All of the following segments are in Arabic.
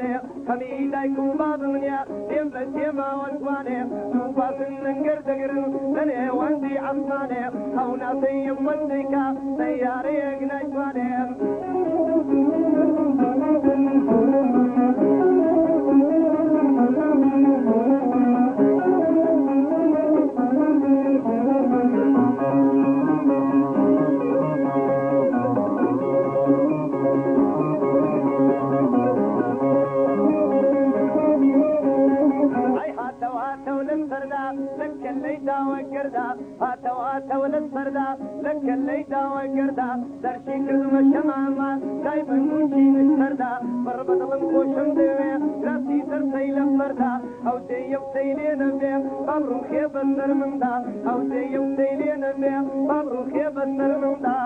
عثماني خميدايكم باب منيا ديم بسيما وانتواني توباس النقر تقرن لني واندي عثماني او ناسي يمسيكا سياري اقنايتواني لك الليدا وقردا هاتوا للفردا لك الليدا وقردا درشي كذم الشمامة دايما موشي نشتردا بربط لنقوشم ديوية راسي درسي لفردا او دي يبتيلي نبيع بابرو خيب السر من دا او دي يبتيلي نبيع بابرو خيب السر من دا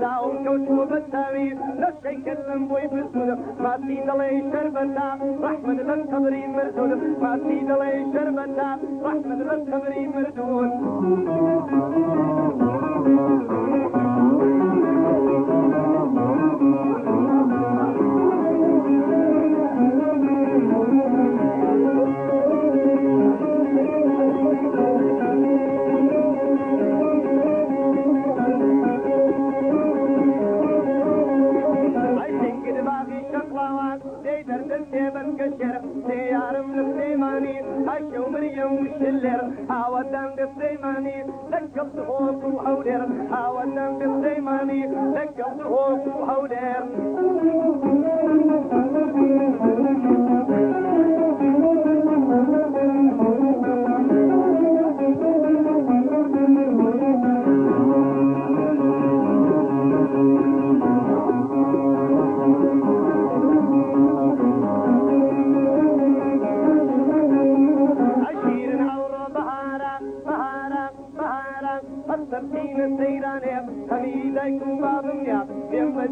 داون كوتو بالتامي نفسي كلم بوي بسود ما تيد لي شربتا رحمة للقبري مردود ما تيد لي شربتا رحمة للقبري مردود هاودان بالسيماني لقبت خوف وحودر هاودان بالسيماني لقبت خوف وحودر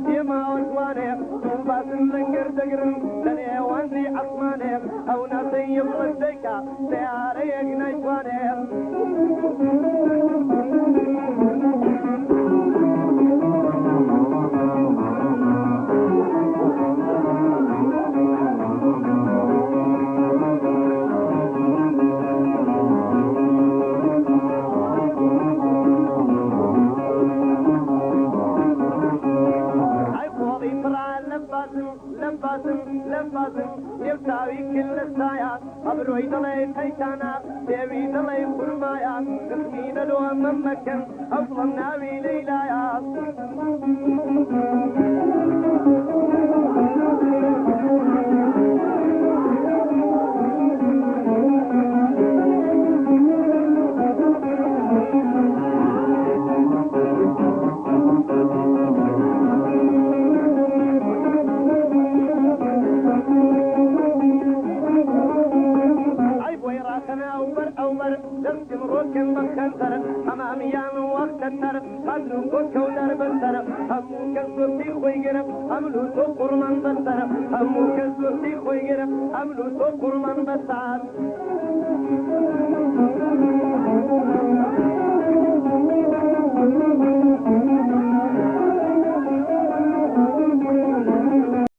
ديما وانتواني توباس النقر تقرن لني واندي عثماني او ناسي يمسيكا سياري اقنايتواني لمباسم يبتاوي كل السايا أبروي دلي تيتانا ديوي دلي قرمايا قسمين لو ممكن أصلا ناوي ليلايا روكن بخنتر أماميان وقتتر خلو كوكو دربتر همو كسوتي خويجر هملو تو قرمان بتر همو كسوتي خويجر هملو تو قرمان بتر